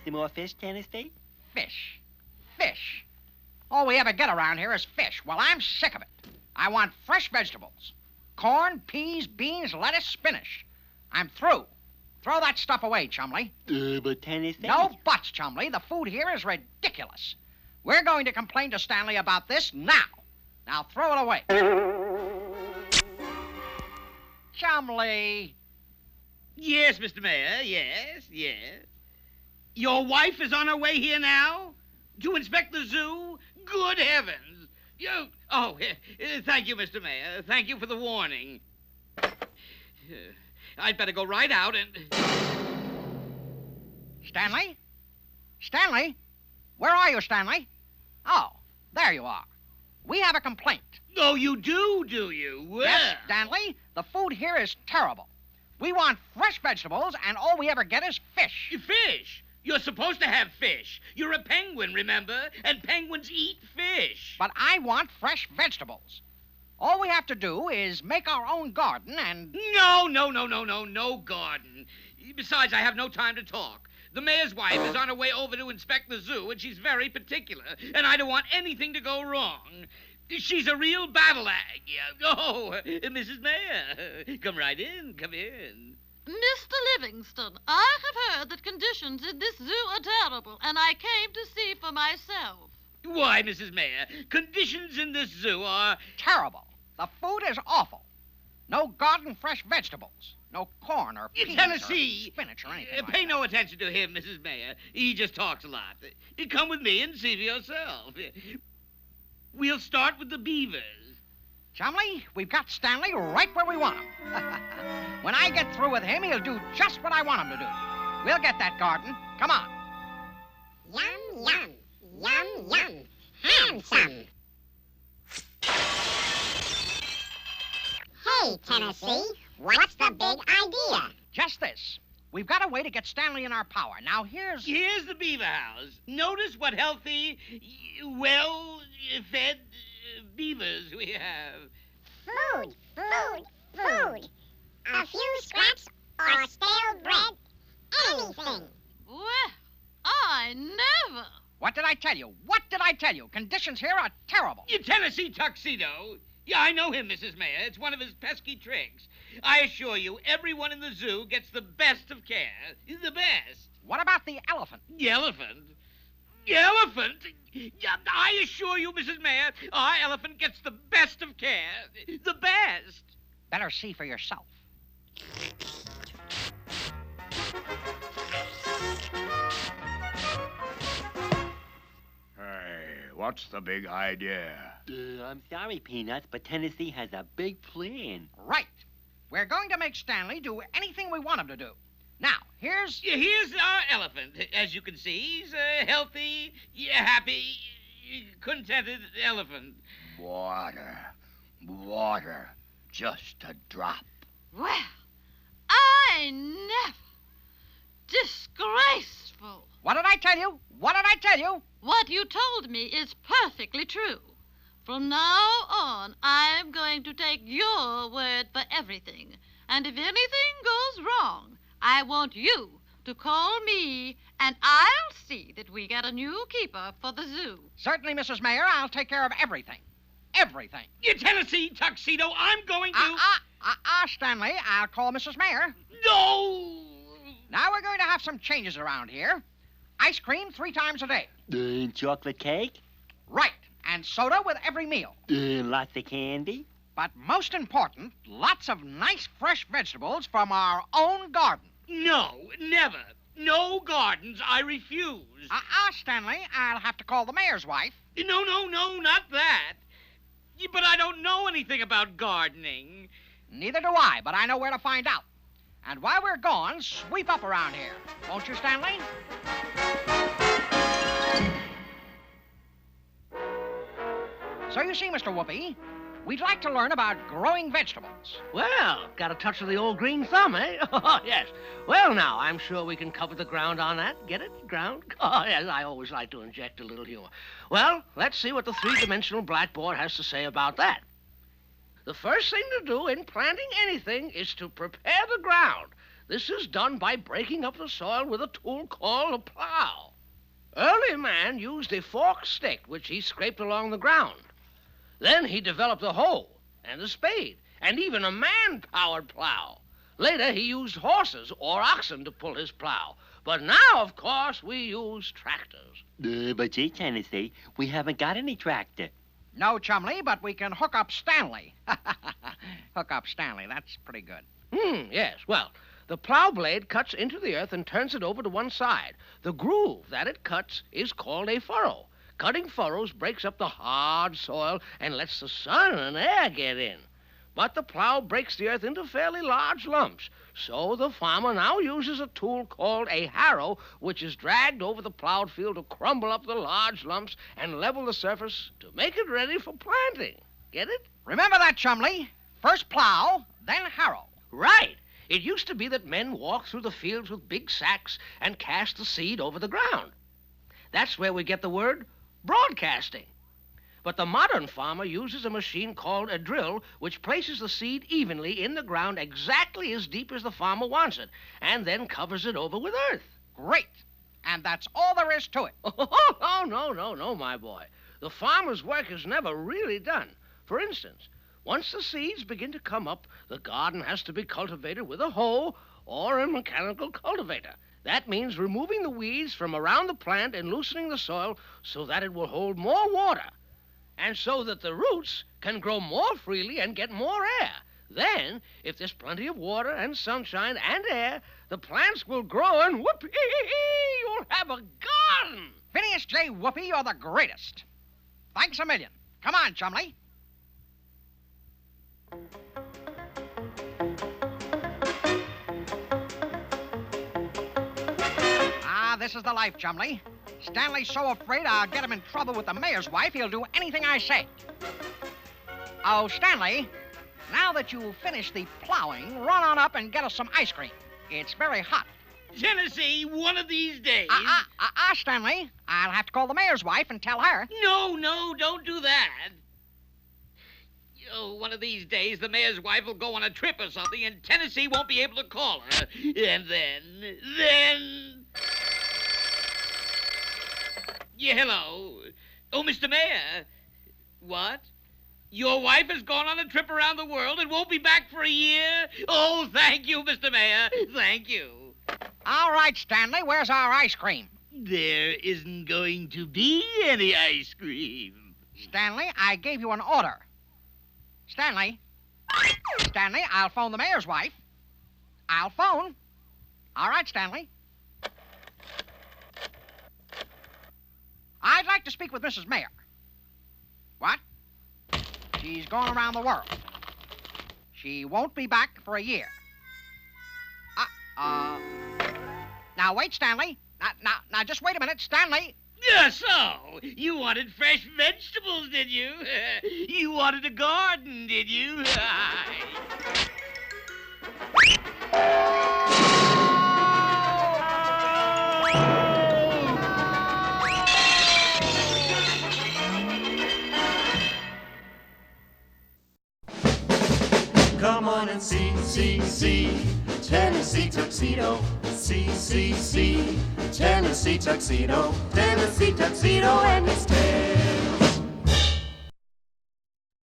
Some more fish, Tennessee? Fish. Fish. All we ever get around here is fish. Well, I'm sick of it. I want fresh vegetables. Corn, peas, beans, lettuce, spinach. I'm through. Throw that stuff away, Chumley. But Tennessee... No buts, Chumley. The food here is ridiculous. We're going to complain to Stanley about this now. Now throw it away. Chumley. Yes, Mr. Mayor, yes. Your wife is on her way here now? To inspect the zoo? Good heavens! Thank you, Mr. Mayor. Thank you for the warning. I'd better go right out and... Stanley? Stanley? Where are you, Stanley? Oh, there you are. We have a complaint. Oh, you do you? Well... Yes, Stanley. The food here is terrible. We want fresh vegetables, and all we ever get is fish. Fish? You're supposed to have fish. You're a penguin, remember? And penguins eat fish. But I want fresh vegetables. All we have to do is make our own garden and... No garden. Besides, I have no time to talk. The mayor's wife is on her way over to inspect the zoo, and she's very particular, and I don't want anything to go wrong. She's a real battle axe. Oh, Mrs. Mayor, come right in, come in. Mr. Livingston, I have heard that conditions in this zoo are terrible, and I came to see for myself. Why, Mrs. Mayor, conditions in this zoo are... terrible. The food is awful. No garden fresh vegetables. No corn or peas Tennessee. or spinach or anything like Pay that. no attention to him, Mrs. Mayor. He just talks a lot. Come with me and see for yourself. We'll start with the beavers. Chumley, we've got Stanley right where we want him. When I get through with him, he'll do just what I want him to do. We'll get that garden. Come on. Yum. Handsome. Hey, Tennessee, what's the big idea? Just this. We've got a way to get Stanley in our power. Now, here's the beaver house. Notice what healthy, well-fed beavers we have. Food. A few scraps or stale bread, anything. Well, I never. What did I tell you? Conditions here are terrible. You Tennessee Tuxedo. Yeah, I know him, Mrs. Mayor. It's one of his pesky tricks. I assure you, everyone in the zoo gets the best of care. The best. What about the elephant? The elephant? The elephant? Yeah, I assure you, Mrs. Mayor, our elephant gets the best of care. The best. Better see for yourself. What's the big idea? I'm sorry, Peanuts, but Tennessee has a big plan. Right. We're going to make Stanley do anything we want him to do. Now, here's our elephant. As you can see, he's a healthy, happy, contented elephant. Water. Just a drop. Well, I never. Disgraceful. What did I tell you? What you told me is perfectly true. From now on, I'm going to take your word for everything. And if anything goes wrong, I want you to call me, and I'll see that we get a new keeper for the zoo. Certainly, Mrs. Mayor, I'll take care of everything. Everything. You Tennessee Tuxedo, I'm going to... Stanley, I'll call Mrs. Mayor. No! Now we're going to have some changes around here. Ice cream 3 times a day. Chocolate cake? Right. And soda with every meal. Lots of candy? But most important, lots of nice fresh vegetables from our own garden. No, never. No gardens, I refuse. Stanley, I'll have to call the mayor's wife. No, not that. But I don't know anything about gardening. Neither do I, but I know where to find out. And while we're gone, sweep up around here. Won't you, Stanley? So you see, Mr. Whoopi, we'd like to learn about growing vegetables. Well, got a touch of the old green thumb, eh? Oh, yes. Well, now, I'm sure we can cover the ground on that. Get it? Ground? Oh, yes, I always like to inject a little humor. Well, let's see what the three-dimensional blackboard has to say about that. The first thing to do in planting anything is to prepare the ground. This is done by breaking up the soil with a tool called a plow. Early man used a forked stick, which he scraped along the ground. Then he developed a hoe and a spade, and even a man-powered plow. Later, he used horses or oxen to pull his plow. But now, of course, we use tractors. But gee, Tennessee, we haven't got any tractor. No, Chumley, but we can hook up Stanley. Hook up Stanley, that's pretty good. Yes. Well, the plow blade cuts into the earth and turns it over to one side. The groove that it cuts is called a furrow. Cutting furrows breaks up the hard soil and lets the sun and air get in. But the plow breaks the earth into fairly large lumps. So the farmer now uses a tool called a harrow, which is dragged over the plowed field to crumble up the large lumps and level the surface to make it ready for planting. Get it? Remember that, Chumley. First plow, then harrow. Right. It used to be that men walked through the fields with big sacks and cast the seed over the ground. That's where we get the word broadcasting. But the modern farmer uses a machine called a drill, which places the seed evenly in the ground exactly as deep as the farmer wants it, and then covers it over with earth. Great. And that's all there is to it. Oh, no, my boy. The farmer's work is never really done. For instance, once the seeds begin to come up, the garden has to be cultivated with a hoe or a mechanical cultivator. That means removing the weeds from around the plant and loosening the soil so that it will hold more water, and so that the roots can grow more freely and get more air. Then, if there's plenty of water and sunshine and air, the plants will grow and whoopee, you'll have a garden. Phineas J. Whoopi, you're the greatest. Thanks a million. Come on, Chumley. This is the life, Chumley. Stanley's so afraid I'll get him in trouble with the mayor's wife, he'll do anything I say. Oh, Stanley, now that you've finished the plowing, run on up and get us some ice cream. It's very hot. Tennessee, one of these days. Stanley. I'll have to call the mayor's wife and tell her. No, don't do that. Oh, one of these days, the mayor's wife will go on a trip or something, and Tennessee won't be able to call her. And then... Yeah, hello. Oh, Mr. Mayor. What? Your wife has gone on a trip around the world and won't be back for a year? Oh, thank you, Mr. Mayor. Thank you. All right, Stanley, where's our ice cream? There isn't going to be any ice cream. Stanley, I gave you an order. Stanley, I'll phone the mayor's wife. I'll phone. All right, Stanley. I'd like to speak with Mrs. Mayor. What? She's going around the world. She won't be back for a year. Now, wait, Stanley. Now, just wait a minute, Stanley. So, you wanted fresh vegetables, did you? You wanted a garden, did you? Come on and see Tennessee Tuxedo. See Tennessee Tuxedo. Tennessee Tuxedo and his tail.